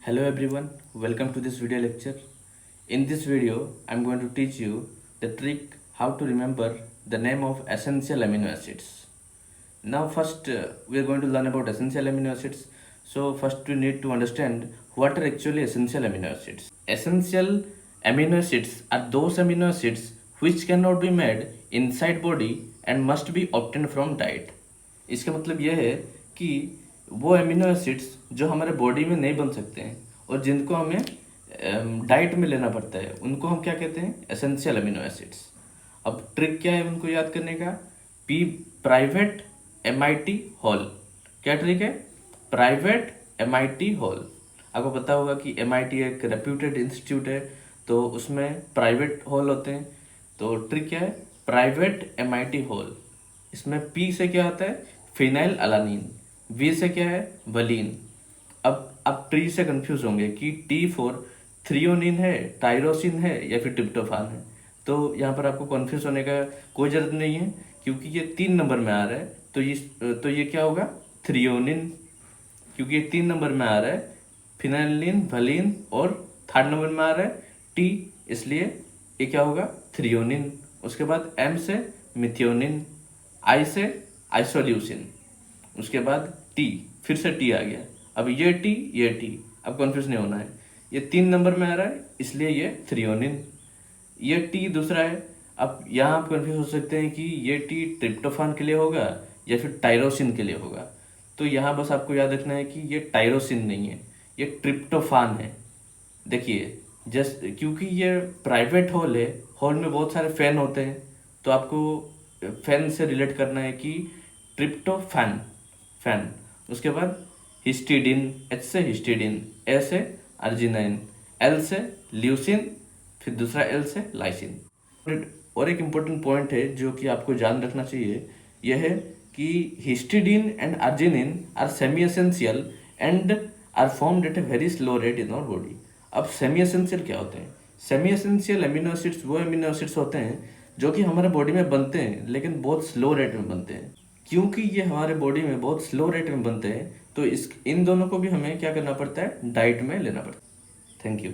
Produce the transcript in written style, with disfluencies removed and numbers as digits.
Hello everyone, welcome to this video lecture. In this video, I am going to teach you the trick how to remember the name of essential amino acids. Now first we are going to learn about essential amino acids. So first we need to understand what are actually essential amino acids. Essential amino acids are those amino acids which cannot be made inside body and must be obtained from diet. इसका मतलब यह है कि वो amino acids जो हमारे body में नहीं बन सकते हैं और जिनको हमें डाइट में लेना पड़ता है उनको हम क्या कहते हैं, एसेंशियल अमीनो एसिड्स। अब ट्रिक क्या है उनको याद करने का, पी प्राइवेट MIT हॉल। क्या ट्रिक है, प्राइवेट MIT हॉल। आपको पता होगा कि MIT एक रेप्यूटेड इंस्टीट्यूट है, तो उसमें प्राइवेट हॉल होते हैं। तो ट्रिक क्या है, प्राइवेट MIT हॉल। इसमें पी से क्या होता है, फिनाइल अलानीन, वी से क्या है, वलीन। अब आप ट्री से कंफ्यूज होंगे कि टी फॉर थ्रियोनिन है, टायरोसिन है या फिर ट्रिप्टोफान है। तो यहाँ पर आपको कंफ्यूज होने का कोई जरूरत नहीं है, क्योंकि ये 3 नंबर में आ रहा है। तो ये क्या होगा, थ्रियोनिन, क्योंकि ये 3 नंबर में आ रहा है, फिनाइलिन, वलीन, और 3rd नंबर में आ रहा है टी, इसलिए ये क्या होगा, थ्रियोनिन। उसके बाद एम से मिथियोनिन, आई से आइसोल्यूसिन, उसके बाद टी, फिर से टी आ गया। अब ये टी, अब कंफ्यूज नहीं होना है, ये 3 नंबर में आ रहा है इसलिए ये थ्रियोनिन। ये टी दूसरा है। अब यहाँ आप कंफ्यूज हो सकते हैं कि ये टी ट्रिप्टोफान के लिए होगा या फिर टायरोसिन के लिए होगा। तो यहाँ बस आपको याद रखना है कि ये टायरोसिन नहीं है, ये ट्रिप्टोफान है। देखिए, जस्ट क्योंकि ये प्राइवेट हॉल है, हॉल में बहुत सारे फैन होते हैं, तो आपको फैन से रिलेट करना है कि ट्रिप्टोफैन, फैन। उसके बाद हिस्टिडिन, H से हिस्टिडिन, ए से अर्जिनाइन, L से ल्यूसिन, फिर दूसरा L से लाइसिन। और एक इम्पोर्टेंट पॉइंट है जो कि आपको जान रखना चाहिए, यह है कि histidine and arginine are semi essential and are formed at a very slow rate in our body. अब सेमी एसेंशियल क्या होते हैं, सेमी एसेंशियल एमिनो एसिड्स वो एमिनो एसिड्स होते हैं जो कि हमारे बॉडी में बनते हैं लेकिन बहुत स्लो रेट में बनते हैं। क्योंकि ये हमारे बॉडी में बहुत स्लो रेट में बनते हैं, तो इन दोनों को भी हमें क्या करना पड़ता है, डाइट में लेना पड़ता है। Thank you.